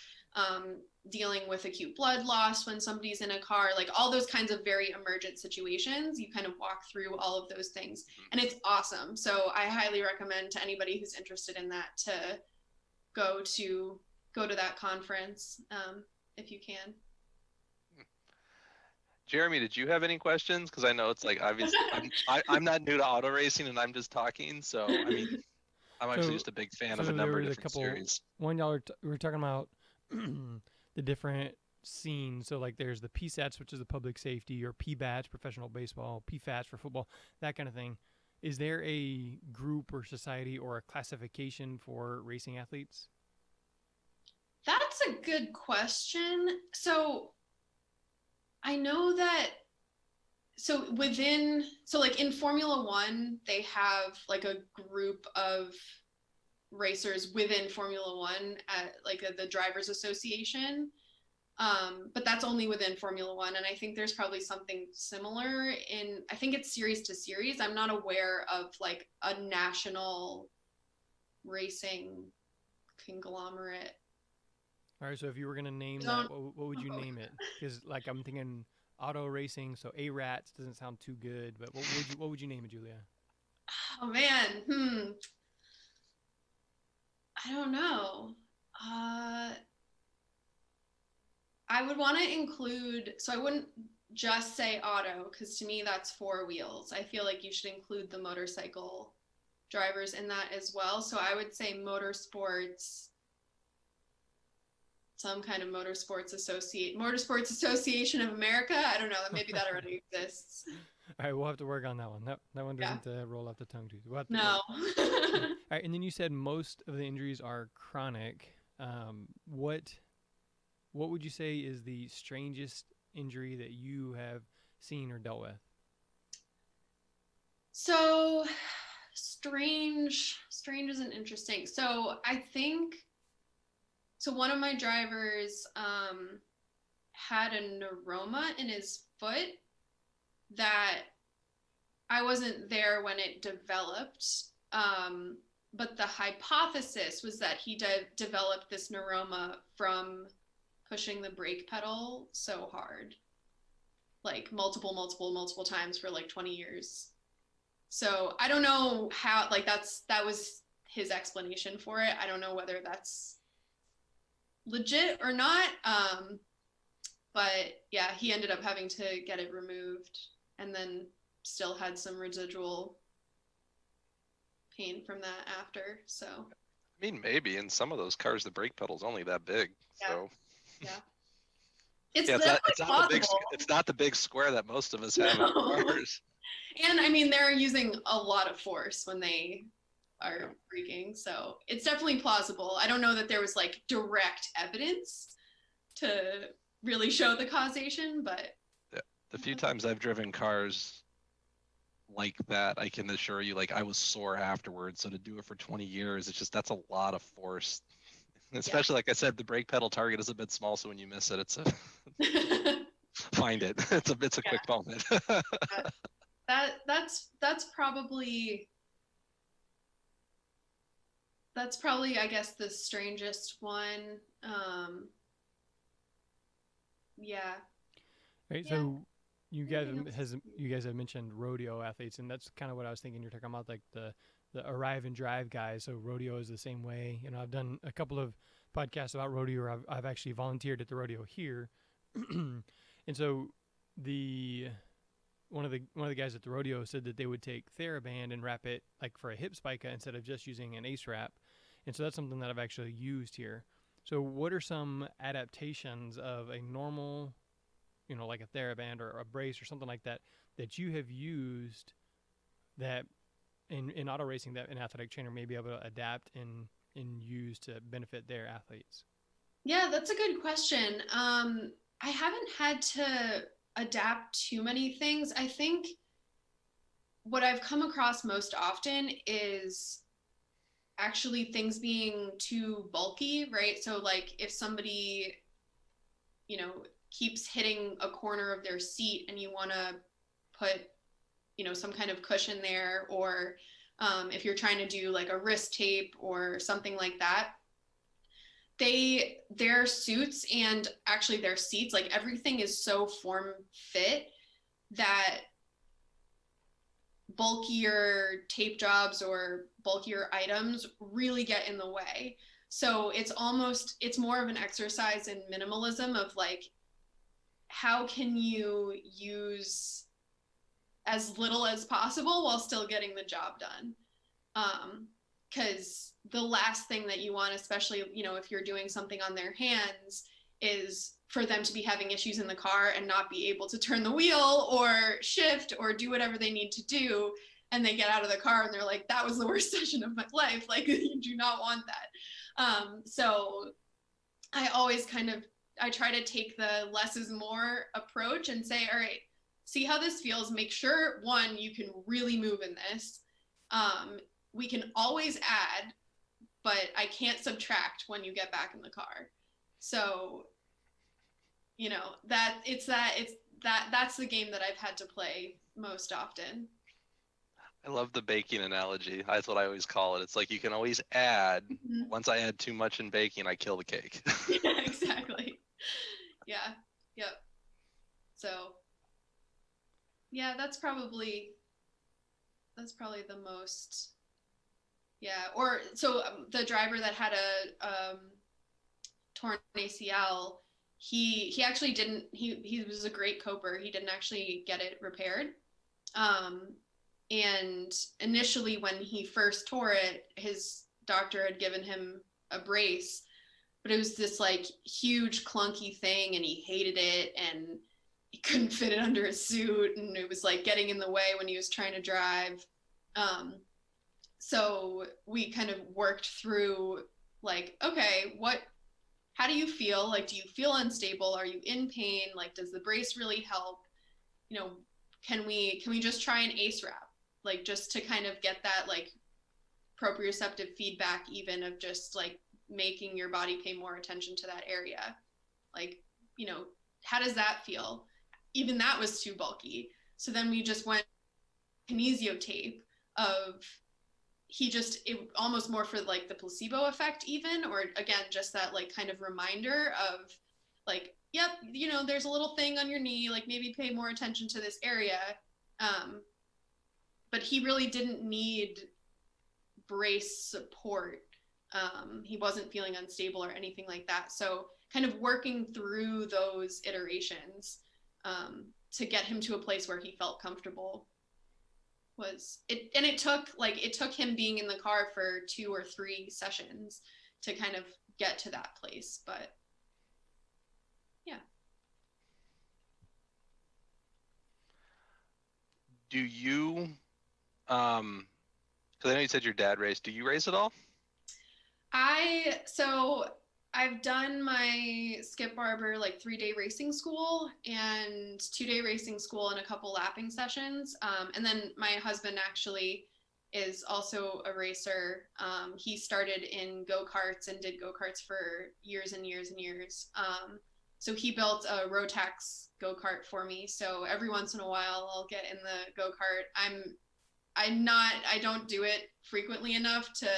dealing with acute blood loss when somebody's in a car, like all those kinds of very emergent situations. You kind of walk through all of those things, and it's awesome. So I highly recommend to anybody who's interested in that to go to that conference if you can. Jeremy, did you have any questions? Because I know it's like, obviously, I'm not new to auto racing, and I'm just talking. So I mean, I'm actually just a big fan of a number of different series. One, y'all were talking about the different scenes. So like there's the PSATs, which is the public safety, or PBATs, professional baseball, PFATs for football, that kind of thing. Is there a group or society or a classification for racing athletes? That's a good question. So I know that, like in Formula One, they have like a group of racers within Formula One at like the Drivers Association. But that's only within Formula One. And I think there's probably something similar I think it's series to series. I'm not aware of like a national racing conglomerate. All right, so if you were going to name that, what would you name it? Because like I'm thinking auto racing, so ARATs doesn't sound too good, but what would you name it, Julia? Oh man, I don't know. I would want to include, so I wouldn't just say auto, because to me that's four wheels. I feel like you should include the motorcycle drivers in that as well. So I would say motorsports, some kind of Motorsports Association of America. I don't know. Maybe that already exists. All right, we'll have to work on that one. That one doesn't roll off the tongue too. We'll no. All right, and then you said most of the injuries are chronic. What would you say is the strangest injury that you have seen or dealt with? So strange isn't interesting. So I think, one of my drivers had a neuroma in his foot that I wasn't there when it developed. But the hypothesis was that he developed this neuroma from pushing the brake pedal so hard, like multiple times for like 20 years. So I don't know how, like that was his explanation for it. I don't know whether that's legit or not. But yeah, he ended up having to get it removed and then still had some residual pain from that after. So I mean, maybe in some of those cars, the brake pedal's only that big. yeah, So yeah, it's yeah, definitely it's possible. it's not the big square that most of us have in No. cars. And I mean, they're using a lot of force when they are braking, so it's definitely plausible. I don't know that there was like direct evidence to really show the causation, but Yeah. The few times I've driven cars like that, I can assure you, like I was sore afterwards. So to do it for 20 years, it's just that's a lot of force. Especially like I said, the brake pedal target is a bit small, so when you miss it, it's a find it. It's a quick moment. that's probably I guess the strangest one. Yeah. Right. Yeah. So you guys Anything else? you guys have mentioned rodeo athletes, and that's kind of what I was thinking. You're talking about like the arrive and drive guys. So rodeo is the same way. You know, I've done a couple of podcasts about rodeo. Or I've actually volunteered at the rodeo here, and so the one of the guys at the rodeo said that they would take TheraBand and wrap it like for a hip spica instead of just using an ace wrap, and so that's something that I've actually used here. So what are some adaptations of a normal, you know, like a TheraBand or a brace or something like that that you have used that in auto racing that an athletic trainer may be able to adapt and use to benefit their athletes? Yeah, that's a good question. I haven't had to adapt too many things. I think what I've come across most often is actually things being too bulky, right? So like if somebody, you know, keeps hitting a corner of their seat and you want to put, you know, some kind of cushion there, or if you're trying to do like a wrist tape or something like that, their suits and actually their seats, like everything is so form fit that bulkier tape jobs or bulkier items really get in the way. So it's more of an exercise in minimalism of like, how can you use as little as possible while still getting the job done? Because the last thing that you want, especially, you know, if you're doing something on their hands, is for them to be having issues in the car and not be able to turn the wheel or shift or do whatever they need to do. And they get out of the car and they're like, that was the worst session of my life. Like, you do not want that. So I always I try to take the less is more approach and say, all right, see how this feels. Make sure, one, you can really move in this. We can always add, but I can't subtract when you get back in the car. So, you know, that's the game that I've had to play most often. I love the baking analogy. That's what I always call it. It's like you can always add. Mm-hmm. Once I add too much in baking, I kill the cake. Yeah, exactly. Yeah. Yep. So, yeah, that's probably the most. Yeah. Or so the driver that had a torn ACL, he actually didn't. He was a great coper. He didn't actually get it repaired. And initially, when he first tore it, his doctor had given him a brace, but it was this like huge clunky thing, and he hated it, and he couldn't fit it under his suit, and it was like getting in the way when he was trying to drive. So we kind of worked through like, okay, how do you feel? Like, do you feel unstable? Are you in pain? Like, does the brace really help? You know, can we just try an ace wrap? Like, just to kind of get that like proprioceptive feedback, even of just like making your body pay more attention to that area. Like, you know, how does that feel? Even that was too bulky. So then we just went kinesio tape of it almost more for like the placebo effect even, or again, just that like kind of reminder of like, yep, you know, there's a little thing on your knee, like maybe pay more attention to this area. But he really didn't need brace support. He wasn't feeling unstable or anything like that. So kind of working through those iterations to get him to a place where he felt comfortable. was it, and it took him being in the car for 2 or 3 sessions to kind of get to that place. But yeah. Do you, because I know you said your dad raced. Do you race at all? So I've done my Skip Barber like 3-day racing school and 2-day racing school and a couple lapping sessions. And then my husband actually is also a racer. He started in go-karts and did go-karts for years and years and years. So he built a Rotax go-kart for me. So every once in a while I'll get in the go-kart. I don't do it frequently enough to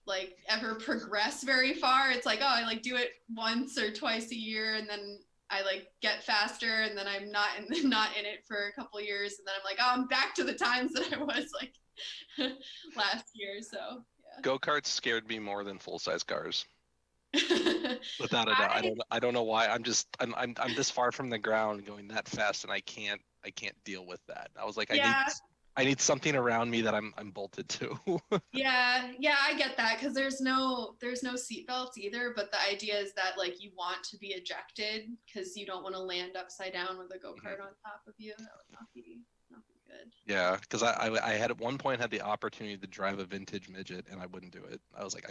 like ever progress very far. It's like, oh, I like do it once or twice a year, and then I like get faster, and then I'm not in it for a couple of years, and then I'm like, oh, I'm back to the times that I was like last year. So yeah. Go-karts scared me more than full-size cars. I, Without a doubt. I don't know why. I'm this far from the ground going that fast, and I can't deal with that. I was like, yeah. I need something around me that I'm bolted to. Yeah, I get that, because there's no seat belts either, but the idea is that like you want to be ejected because you don't want to land upside down with a go-kart on top of you. That would not be good. Yeah, because I had at one point had the opportunity to drive a vintage midget, and I wouldn't do it. I was like,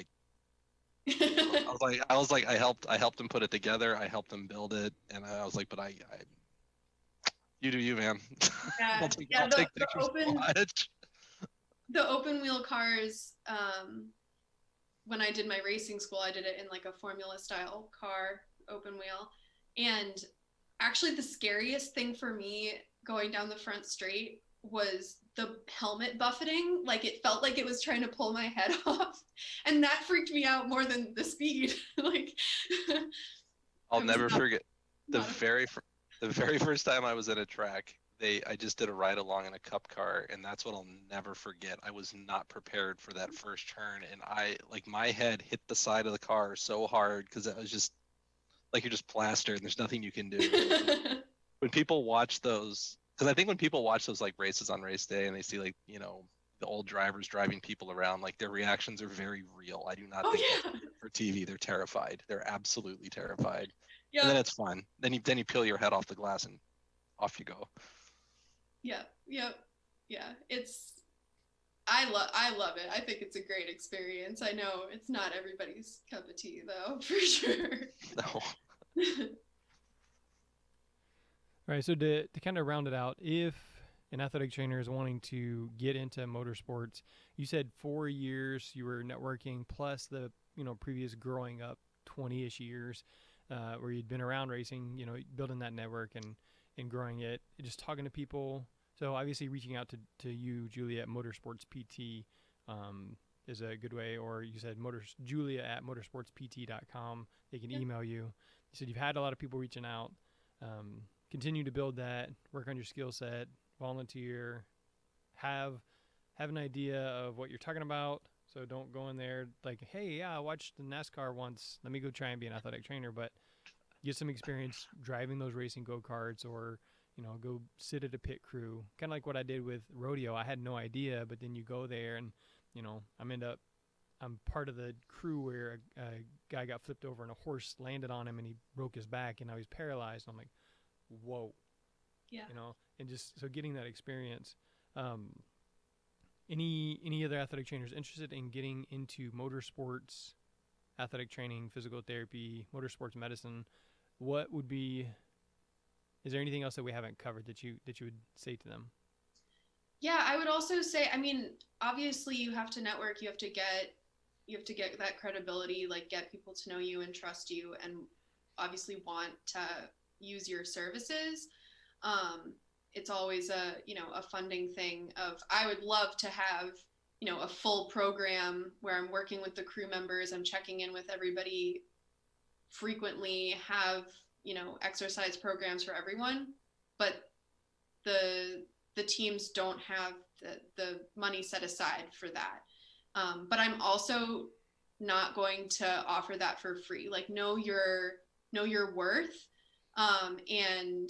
I helped him put it together. I helped him build it, and I was like, but you do you, man. Yeah, I'll take pictures. The open wheel cars, when I did my racing school, I did it in like a formula style car, open wheel. And actually the scariest thing for me going down the front straight was the helmet buffeting. Like it felt like it was trying to pull my head off. And that freaked me out more than the speed. Like I'll never forget the very first time I was at a track. I just did a ride along in a cup car, and that's what I'll never forget. I was not prepared for that first turn, and my head hit the side of the car so hard because it was just like you're just plastered and there's nothing you can do. When people watch those, because I think when people watch those like races on race day and they see like, you know, the old drivers driving people around, like their reactions are very real. I do not think that's for TV. They're terrified. They're absolutely terrified. Yeah. And then it's fun. Then you peel your head off the glass and off you go. Yeah. I love it. I think it's a great experience. I know it's not everybody's cup of tea though, for sure. No. All right. So to kind of round it out, if an athletic trainer is wanting to get into motorsports, you said 4 years you were networking plus the, you know, previous growing up 20-ish years where you'd been around racing, you know, building that network and growing it, just talking to people. So obviously reaching out to you, Julia, at Motorsports PT is a good way. Or you said Julia at motorsportspt.com. They can email you. You said you've had a lot of people reaching out. Continue to build that, work on your skill set, volunteer, have an idea of what you're talking about. So don't go in there like, hey, yeah, I watched the NASCAR once. Let me go try and be an athletic trainer. But get some experience driving those racing go-karts, or, you know, go sit at a pit crew. Kind of like what I did with rodeo. I had no idea, but then you go there and, you know, I'm part of the crew where a guy got flipped over and a horse landed on him and he broke his back and now he's paralyzed. I'm like, whoa. Yeah. You know, and just so getting that experience. Any other athletic trainers interested in getting into motorsports, athletic training, physical therapy, motorsports medicine? Is there anything else that we haven't covered that you would say to them? Yeah, I would also say, I mean, obviously you have to network, you have to get that credibility, like get people to know you and trust you and obviously want to use your services. It's always a funding thing of, I would love to have, you know, a full program where I'm working with the crew members, I'm checking in with everybody frequently, have, you know, exercise programs for everyone, but the teams don't have the money set aside for that. But I'm also not going to offer that for free. Like, know your worth, and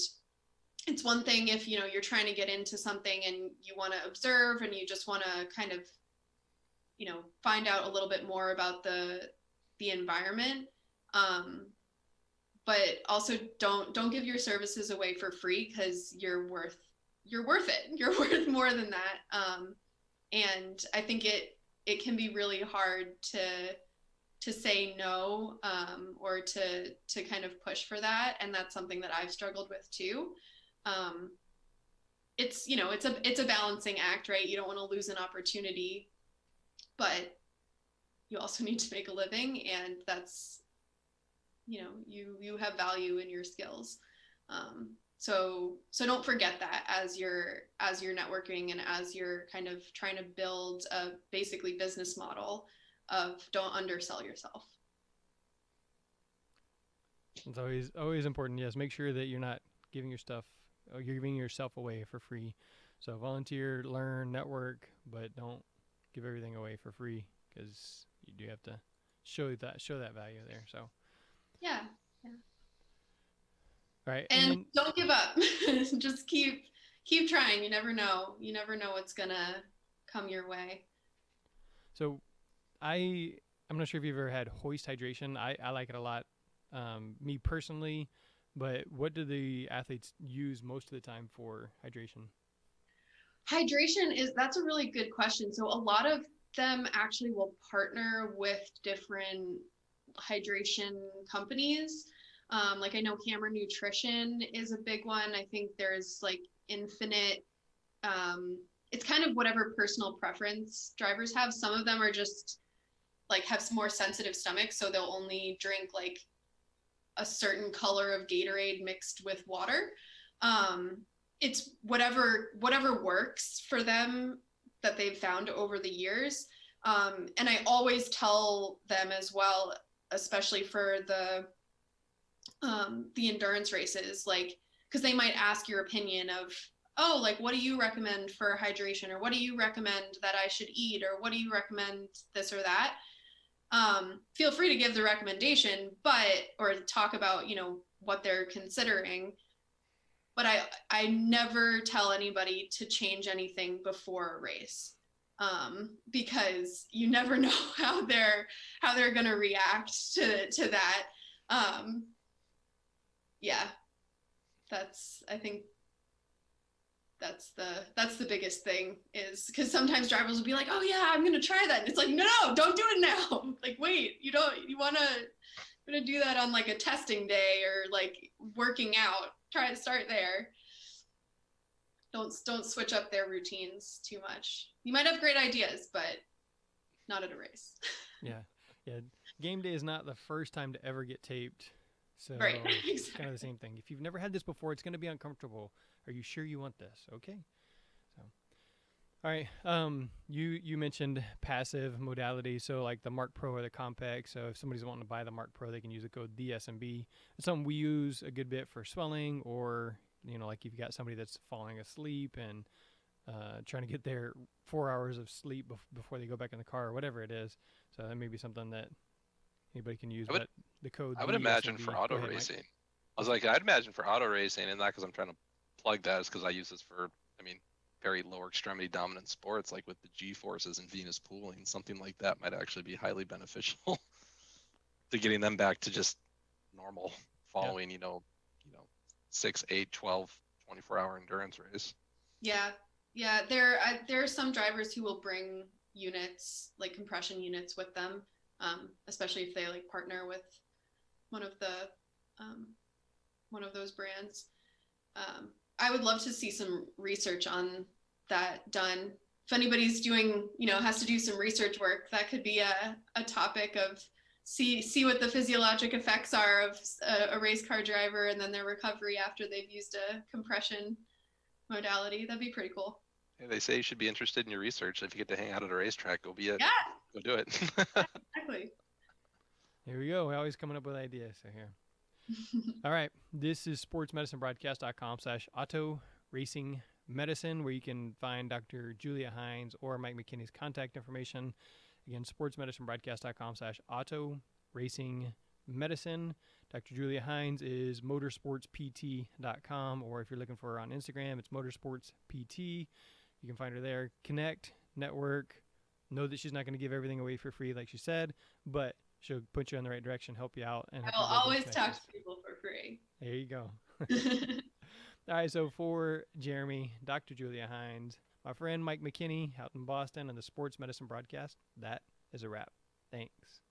it's one thing if, you know, you're trying to get into something and you want to observe and you just want to kind of, you know, find out a little bit more about the environment. But also don't give your services away for free, because you're worth it. You're worth more than that. And I think it can be really hard to say no, or to kind of push for that. And that's something that I've struggled with too. It's, you know, it's a balancing act, right? You don't want to lose an opportunity, but you also need to make a living, and that's, you know, you have value in your skills. So don't forget that as you're networking and as you're kind of trying to build a basically business model of don't undersell yourself. It's always important. Yes, make sure that you're not giving you're giving yourself away for free. So volunteer, learn, network, but don't give everything away for free, because you do have to show that value there. So Yeah. all right, And then, don't give up. Just keep trying. You never know what's gonna come your way. so I'm not sure if you've ever had hoist hydration. I like it a lot, me personally. But what do the athletes use most of the time for hydration? That's a really good question. So a lot of them actually will partner with different hydration companies. Like I know Hammer Nutrition is a big one. I think there's like Infinite. It's kind of whatever personal preference drivers have. Some of them are just like have some more sensitive stomachs, so they'll only drink like a certain color of Gatorade mixed with water. It's whatever works for them that they've found over the years. And I always tell them as well, especially for the endurance races, like, because they might ask your opinion of, oh, like, what do you recommend for hydration, or what do you recommend that I should eat, or what do you recommend this or that. Feel free to give the recommendation, or talk about, you know, what they're considering. But I never tell anybody to change anything before a race, because you never know how they're going to react to that. Yeah, I think that's the biggest thing, is because sometimes drivers will be like, oh yeah, I'm gonna try that, and it's like, no, don't do it now. Like, wait, you want to do that on like a testing day or like working out. Try to start there. Don't switch up their routines too much. You might have great ideas, but not at a race. Yeah. Game day is not the first time to ever get taped. So Right. It's kind of the same thing. If you've never had this before, it's going to be uncomfortable. Are you sure you want this? Okay. So, all right. You mentioned passive modality, so like the Mark Pro or the Compact. So if somebody's wanting to buy the Mark Pro, they can use the code DSMB. It's something we use a good bit for swelling, or, you know, like if you've got somebody that's falling asleep and trying to get their 4 hours of sleep before they go back in the car, or whatever it is. So that may be something that anybody can use. But the code I would imagine for auto racing. I was like, I'd imagine for auto racing, and not because I'm trying to plug that, is because I use this for, very lower extremity dominant sports, like with the G forces and Venus pooling. Something like that might actually be highly beneficial to getting them back to just normal following, 6, 8, 12, 24-hour endurance race. Yeah. There are some drivers who will bring units, like compression units, with them, especially if they like partner with one of those brands. I would love to see some research on that done. If anybody's doing, has to do some research work, that could be a topic of see what the physiologic effects are of a race car driver and then their recovery after they've used a compression modality. That'd be pretty cool. Yeah, they say you should be interested in your research. If you get to hang out at a racetrack, go do it. Yeah, exactly. Here we go. We're always coming up with ideas. So here. All right. This is sportsmedicinebroadcast.com/auto racing medicine, where you can find Dr. Julia Hines or Mike McKinney's contact information. Again, sportsmedicinebroadcast.com/auto racing medicine. Dr. Julia Hines is motorsportspt.com, or if you're looking for her on Instagram, it's motorsportspt. You can find her there. Connect, network. Know that she's not going to give everything away for free, like she said, but she'll put you in the right direction, help you out, and I help will you build those always talk connections. to people for free. There you go. All right, so for Jeremy, Dr. Julia Hines, my friend Mike McKinney out in Boston on the Sports Medicine Broadcast, that is a wrap. Thanks.